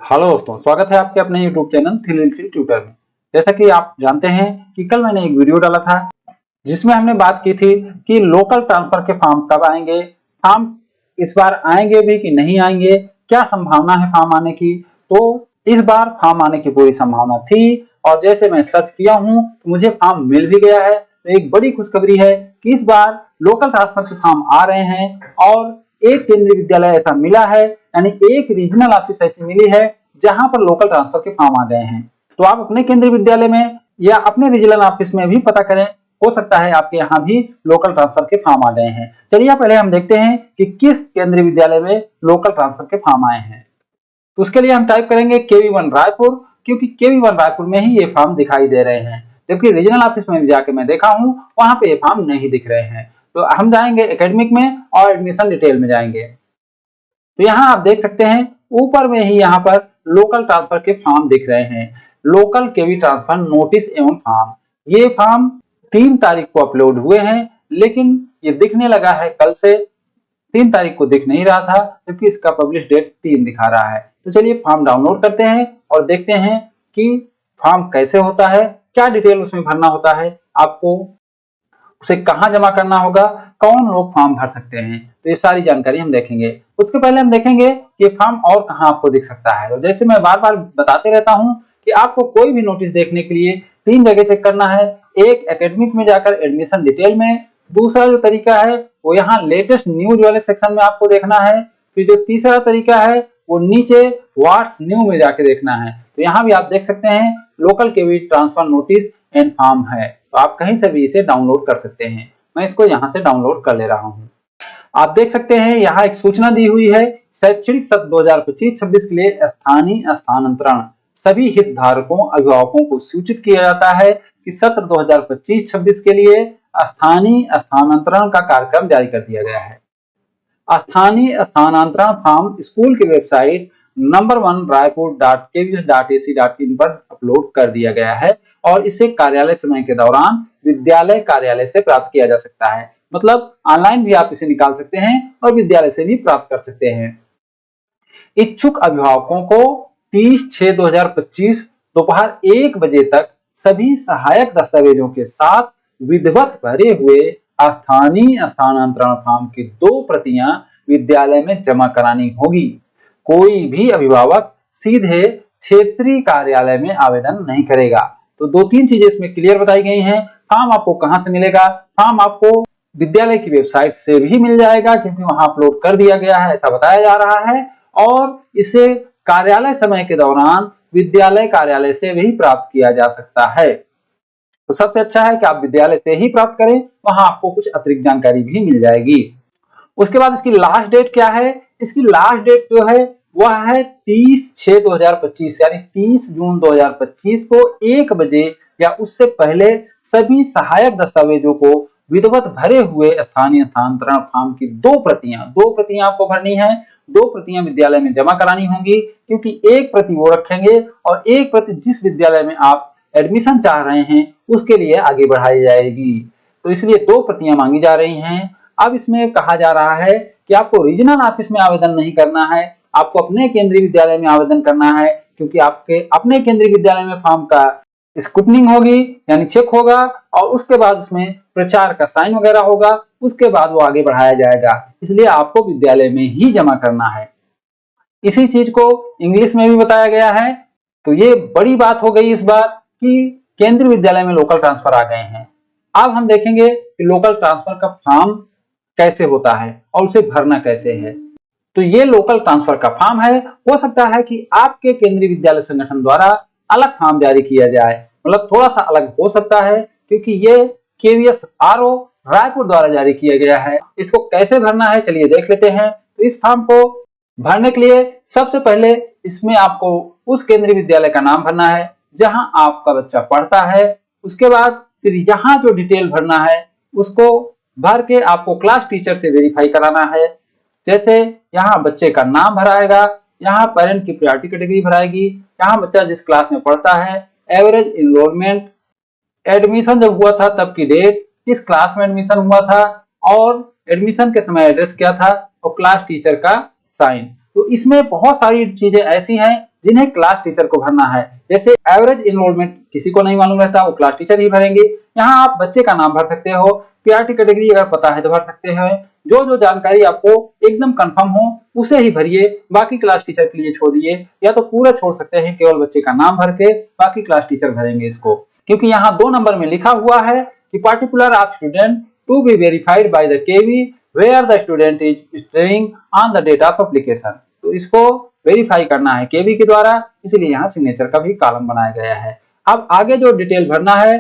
Hello दोस्तों, स्वागत है आपके अपने YouTube चैनल थ्रिल ट्यूटर में। जैसा कि आप जानते हैं कि कल मैंने एक वीडियो डाला था जिसमें हमने बात की थी कि लोकल ट्रांसफर के फॉर्म कब आएंगे, फॉर्म इस बार आएंगे भी कि नहीं आएंगे, क्या संभावना है फॉर्म आने की। तो इस बार फॉर्म आने की पूरी संभावना थी और जैसे मैं सर्च किया हूं तो मुझे फॉर्म मिल भी गया है। तो एक बड़ी खुशखबरी है कि इस बार लोकल ट्रांसफर के फॉर्म आ रहे हैं और एक केंद्रीय विद्यालय ऐसा मिला है, यानी एक रीजनल ऑफिस ऐसी मिली है जहां पर लोकल ट्रांसफर के फॉर्म आ गए हैं। तो आप अपने केंद्रीय विद्यालय में या अपने रीजनल ऑफिस में भी पता करें, हो सकता है आपके यहाँ भी लोकल ट्रांसफर के फॉर्म आ गए हैं। चलिए पहले हम देखते हैं कि किस केंद्रीय विद्यालय में लोकल ट्रांसफर के फॉर्म आए हैं। तो उसके लिए हम टाइप करेंगे KV1 रायपुर, क्योंकि KV1 रायपुर में ही ये फॉर्म दिखाई दे रहे हैं, जबकि रीजनल ऑफिस में भी जाके मैं देखा हूं वहां पे ये फॉर्म नहीं दिख रहे हैं। तो हम जाएंगे एकेडमिक में और एडमिशन डिटेल में जाएंगे। तो यहाँ आप देख सकते हैं ऊपर में ही यहाँ पर लोकल ट्रांसफर के फॉर्म दिख रहे हैं, लोकल केवी ट्रांसफर नोटिस एवं फॉर्म। ये फॉर्म 3 तारीख को अपलोड हुए हैं, लेकिन ये दिखने लगा है कल से। 3 तारीख को दिख नहीं रहा था क्योंकि इसका पब्लिश डेट 3 दिखा रहा है। तो चलिए फॉर्म डाउनलोड करते हैं और देखते हैं कि फॉर्म कैसे होता है, क्या डिटेल उसमें भरना होता है, आपको उसे कहाँ जमा करना होगा, कौन लोग फॉर्म भर सकते हैं। तो ये सारी जानकारी हम देखेंगे। उसके पहले हम देखेंगे कि फॉर्म और कहाँ आपको दिख सकता है। तो जैसे मैं बार बार बताते रहता हूँ कि आपको कोई भी नोटिस देखने के लिए 3 जगह चेक करना है। एक एकेडमिक में जाकर एडमिशन डिटेल में, दूसरा जो तरीका है वो यहाँ लेटेस्ट न्यूज वाले सेक्शन में आपको देखना है, फिर जो तीसरा तरीका है वो नीचे व्हाट्स न्यू में जाके देखना है। तो यहाँ भी आप देख सकते हैं local KV transfer notice and form है, तो आप कहीं से भी इसे डाउनलोड कर सकते हैं। मैं इसको यहाँ से डाउनलोड कर ले रहा हूँ। आप देख सकते हैं यहाँ एक सूचना दी हुई है, शैक्षणिक सत्र 2025-26 के लिए स्थानीय स्थानांतरण सभी हितधारकों अभिभावकों को सूचित किया जाता है कि सत्र 2025-26 के लिए स्थानीय स्थानांतरण का कार्यक्रम जारी कर दिया गया है। स्थानीय स्थानांतरण फॉर्म स्कूल की वेबसाइट नंबर 1 raipur.kvs.ac.in पर अपलोड कर दिया गया है और इसे कार्यालय समय के दौरान विद्यालय कार्यालय से प्राप्त किया जा सकता है। मतलब ऑनलाइन भी आप इसे निकाल सकते हैं और विद्यालय से भी प्राप्त कर सकते हैं। इच्छुक अभिभावकों को 30/6/2025 दोपहर 1 बजे तक सभी सहायक दस्तावेजों के साथ विधिवत भरे हुए स्थानीय स्थानांतरण फॉर्म की 2 प्रतियां विद्यालय में जमा करानी होगी। कोई भी अभिभावक सीधे क्षेत्रीय कार्यालय में आवेदन नहीं करेगा। तो 2-3 चीजें इसमें क्लियर बताई गई हैं। फॉर्म आपको कहां से मिलेगा? फॉर्म आपको विद्यालय की वेबसाइट से भी मिल जाएगा, क्योंकि वहां अपलोड कर दिया गया है ऐसा बताया जा रहा है, और इसे कार्यालय समय के दौरान विद्यालय कार्यालय से भी प्राप्त किया जा सकता है। तो सबसे अच्छा है कि आप विद्यालय से ही प्राप्त करें, वहां आपको कुछ अतिरिक्त जानकारी भी मिल जाएगी। उसके बाद इसकी लास्ट डेट क्या है? इसकी लास्ट डेट जो है वह है 30/6/2025, यानी 30 जून 2025 को 1 बजे या उससे पहले सभी सहायक दस्तावेजों को विधिवत भरे हुए स्थानीय स्थानांतरण फॉर्म की 2 प्रतियां आपको भरनी है। 2 प्रतियां विद्यालय में जमा करानी होंगी, क्योंकि एक प्रति वो रखेंगे और एक प्रति जिस विद्यालय में आप एडमिशन चाह रहे हैं उसके लिए आगे बढ़ाई जाएगी। तो इसलिए 2 प्रतियां मांगी जा रही हैं। अब इसमें कहा जा रहा है कि आपको रीजनल ऑफिस में आवेदन नहीं करना है, आपको अपने केंद्रीय विद्यालय में आवेदन करना है, क्योंकि आपके अपने केंद्रीय विद्यालय में फॉर्म का स्क्रूटनिंग होगी, यानी चेक होगा, और उसके बाद उसमें प्रचार का साइन वगैरह होगा, उसके बाद वो आगे बढ़ाया जाएगा। इसलिए आपको विद्यालय में ही जमा करना है। इसी चीज को इंग्लिश में भी बताया गया है। तो ये बड़ी बात हो गई इस बार कि केंद्रीय विद्यालय में लोकल ट्रांसफर आ गए हैं। अब हम देखेंगे कि लोकल ट्रांसफर का फॉर्म कैसे होता है और उसे भरना कैसे है। तो ये लोकल ट्रांसफर का फॉर्म है। हो सकता है कि आपके केंद्रीय विद्यालय संगठन द्वारा अलग फॉर्म जारी किया जाए, मतलब थोड़ा सा अलग हो सकता है, क्योंकि ये KVS RO रायपुर द्वारा जारी किया गया है। इसको कैसे भरना है चलिए देख लेते हैं। तो इस फॉर्म को भरने के लिए सबसे पहले इसमें आपको उस केंद्रीय विद्यालय का नाम भरना है जहां आपका बच्चा पढ़ता है। उसके बाद फिर यहाँ जो डिटेल भरना है उसको भर के आपको क्लास टीचर से वेरीफाई कराना है। जैसे यहाँ बच्चे का नाम भराएगा, यहाँ पेरेंट की प्रायोरिटी कैटेगरी भराएगी, यहाँ बच्चा जिस क्लास में पढ़ता है, एवरेज इनरोलमेंट, एडमिशन जब हुआ था तब की डेट, किस क्लास में एडमिशन हुआ था, और एडमिशन के समय एड्रेस क्या था, और क्लास टीचर का साइन। तो इसमें बहुत सारी चीजें ऐसी हैं जिन्हें क्लास टीचर को भरना है। जैसे एवरेज एनरोलमेंट किसी को नहीं मालूम रहता, वो क्लास टीचर ही भरेंगे। यहाँ आप बच्चे का नाम भर सकते हो, पीआरटी कैटेगरी अगर पता है तो भर सकते हैं। जो जो जानकारी आपको एकदम कंफर्म हो उसे ही भरिए, बाकी क्लास टीचर के लिए छोड़ दिए, या तो पूरा छोड़ सकते हैं, केवल बच्चे का नाम भर के बाकी क्लास टीचर भरेंगे इसको। क्योंकि यहाँ 2 नंबर में लिखा हुआ है कि particular of student to be verified by the KV where the student is staying on the date of application. तो इसको वेरीफाई करना है केवी के द्वारा, इसलिए यहाँ सिग्नेचर का भी कॉलम बनाया गया है। अब आगे जो डिटेल भरना है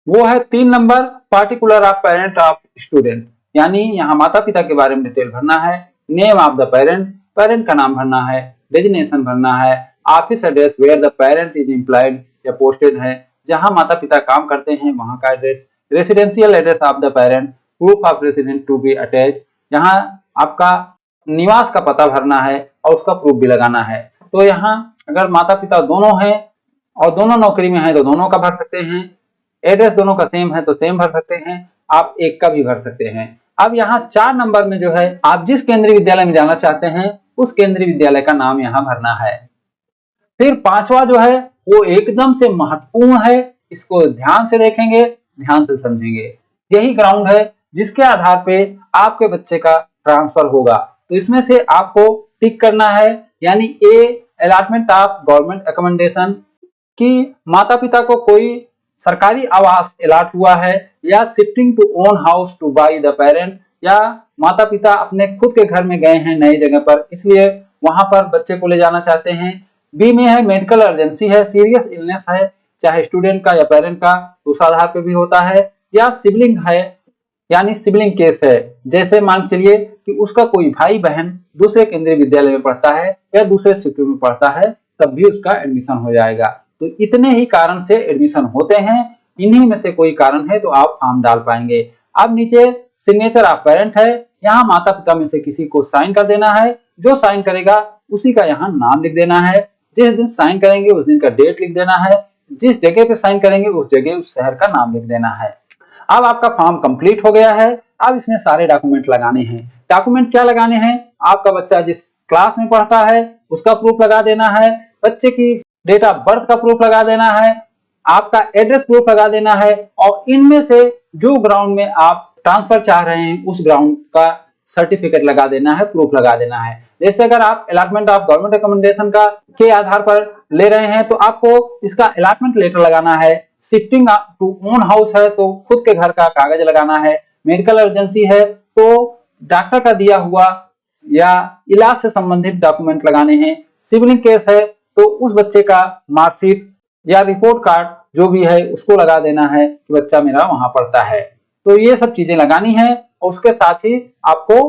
वो है 3 number, particular of parent of student, यानी यहाँ माता पिता के बारे में डिटेल भरना है। Name of the parent, parent का नाम भरना है। डेजिग्नेशन भरना है। Office address where the parent is employed या पोस्टेड है, जहाँ माता पिता काम करते हैं वहाँ का address. Residential address of the parent, proof of resident to be attach, यहाँ आपका निवास का पता भरना है और उसका प्रूफ भी लगाना है। तो यहाँ अगर माता पिता दोनों हैं और दोनों नौकरी में हैं तो दोनों का भर सकते हैं। एड्रेस दोनों का सेम है तो सेम भर सकते हैं, आप एक का भी भर सकते हैं। अब यहाँ 4 नंबर में जो है आप जिस केंद्रीय विद्यालय में जाना चाहते हैं उस केंद्रीय विद्यालय का नाम यहाँ भरना है। फिर 5वां जो है वो एकदम से महत्वपूर्ण है, इसको ध्यान से देखेंगे, ध्यान से समझेंगे। यही ग्राउंड है जिसके आधार पे आपके बच्चे का ट्रांसफर होगा। तो इसमें से आपको टिक करना है, यानी ए अलॉटमेंट ऑफ गवर्नमेंट अकोमोडेशन, कि माता पिता को कोई सरकारी आवास अलॉट हुआ है, या shifting to own house to by the parent, या माता पिता अपने खुद के घर में गए हैं नई जगह पर, इसलिए वहां पर बच्चे को ले जाना चाहते हैं। बी में है मेडिकल इमरजेंसी है, सीरियस इलनेस है, चाहे स्टूडेंट का या पेरेंट का, तो उस आधार पे भी होता है। या सिबलिंग है, यानी सिबलिंग केस है, जैसे मान चलिए कि उसका कोई भाई बहन दूसरे केंद्रीय विद्यालय में पढ़ता है या दूसरे सिटी में पढ़ता है, तब भी उसका एडमिशन हो जाएगा। तो इतने ही कारण से एडमिशन होते हैं, इन्हीं में से कोई कारण है तो आप फॉर्म डाल पाएंगे। अब नीचे सिग्नेचर ऑफ पेरेंट है, यहाँ माता पिता में से किसी को साइन कर देना है, जो साइन करेगा उसी का यहाँ नाम लिख देना है। जिस दिन साइन करेंगे उस दिन का डेट लिख देना है, जिस जगह पे साइन करेंगे उस जगह उस शहर का नाम लिख देना है। अब आपका फॉर्म कंप्लीट हो गया है। अब इसमें सारे डॉक्यूमेंट लगाने हैं। डॉक्यूमेंट क्या लगाने हैं? आपका बच्चा जिस क्लास में पढ़ता है उसका प्रूफ लगा देना है, बच्चे की डेट ऑफ बर्थ का प्रूफ लगा देना है, आपका एड्रेस प्रूफ लगा देना है, और इनमें से जो ग्राउंड में आप ट्रांसफर चाह रहे हैं उस ग्राउंड का सर्टिफिकेट लगा देना है, प्रूफ लगा देना है। जैसे अगर आप अलॉटमेंट ऑफ गवर्नमेंट अकोमोडेशन का के आधार पर ले रहे हैं तो आपको इसका अलॉटमेंट लेटर लगाना है। शिफ्टिंग टू ओन हाउस है तो खुद के घर का कागज लगाना है। मेडिकल इमरजेंसी है तो डॉक्टर का दिया हुआ या इलाज से संबंधित डॉक्यूमेंट लगाने हैं। सिबलिंग केस है तो उस बच्चे का मार्कशीट या रिपोर्ट कार्ड जो भी है उसको लगा देना है कि बच्चा मेरा वहां पढ़ता है। तो ये सब चीजें लगानी है और उसके साथ ही आपको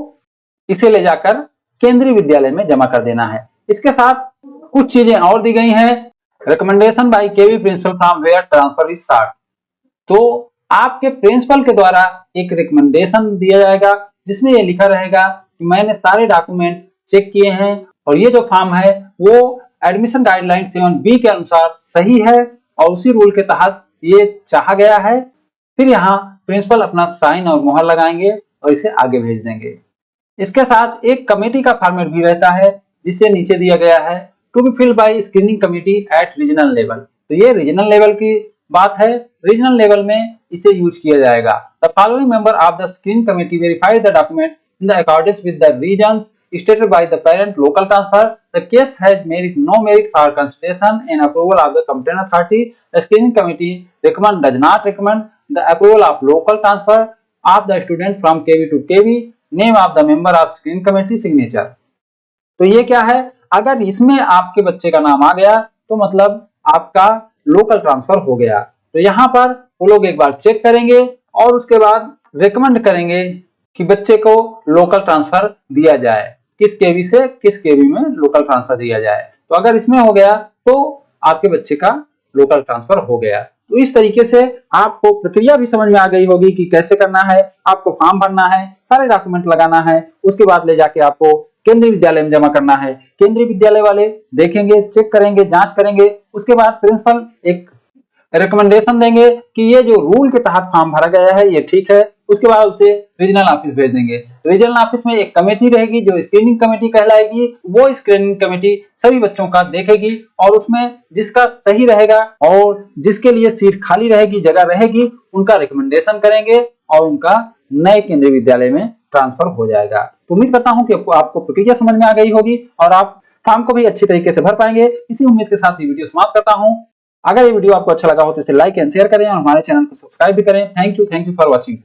इसे ले जाकर केंद्रीय विद्यालय में जमा कर देना है। इसके साथ कुछ चीजें और दी गई हैं। Recommendation by KV principal from where transfer is sought, तो आपके प्रिंसिपल के द्वारा एक रिकमेंडेशन दिया जाएगा जिसमें ये लिखा रहेगा कि मैंने सारे डॉक्यूमेंट चेक किए हैं और ये जो फॉर्म है वो एडमिशन गाइडलाइन 7B के अनुसार सही है और उसी रूल के तहत ये चाहा गया है। फिर यहाँ प्रिंसिपल अपना साइन और मोहर लगाएंगे और इसे आगे भेज देंगे। इसके साथ एक कमेटी का फॉर्मेट भी रहता है जिसे नीचे दिया गया है, to be filled by screening committee at regional level. तो ये रीजनल लेवल की बात है, रीजनल लेवल में इसे यूज किया जाएगा। The following member of the screening committee verify the document in the accordance with the reasons stated by the parent local transfer. The case has no merit for consideration and approval of the competent authority. The screening committee does not recommend the approval of local transfer of the student from KV to KV. Name of the member of screening committee, signature. तो ये क्या है? अगर इसमें आपके बच्चे का नाम आ गया तो मतलब आपका लोकल ट्रांसफर हो गया। तो यहाँ पर वो लोग एक बार चेक करेंगे और उसके बाद रेकमेंड करेंगे कि बच्चे को लोकल ट्रांसफर दिया जाए, किस केवी से किस केवी में लोकल ट्रांसफर दिया जाए। तो अगर इसमें हो गया तो आपके बच्चे का लोकल ट्रांसफर हो गया। तो इस तरीके से आपको प्रक्रिया भी समझ में आ गई होगी कि कैसे करना है। आपको फॉर्म भरना है, सारे डॉक्यूमेंट लगाना है, उसके बाद ले जाके आपको केंद्रीय विद्यालय में जमा करना है। केंद्रीय विद्यालय वाले देखेंगे, चेक करेंगे, जांच करेंगे। उसके बाद प्रिंसिपल एक रिकमेंडेशन देंगे कि ये जो रूल के तहत फॉर्म भरा गया है ये ठीक है, उसके बाद उसे रीजनल ऑफिस भेज देंगे। रीजनल ऑफिस में एक कमेटी रहेगी जो स्क्रीनिंग कमेटी कहलाएगी। वो स्क्रीनिंग कमेटी सभी बच्चों का देखेगी और उसमें जिसका सही रहेगा और जिसके लिए सीट खाली रहेगी, जगह रहेगी, उनका रिकमेंडेशन करेंगे और उनका नए केंद्रीय विद्यालय में ट्रांसफर हो जाएगा। तो उम्मीद करता हूं कि आपको प्रक्रिया समझ में आ गई होगी और आप फॉर्म को भी अच्छी तरीके से भर पाएंगे। इसी उम्मीद के साथ ये वीडियो समाप्त करता हूं। अगर ये वीडियो आपको अच्छा लगा हो तो इसे लाइक एंड शेयर करें और हमारे चैनल को सब्सक्राइब भी करें। Thank you for watching.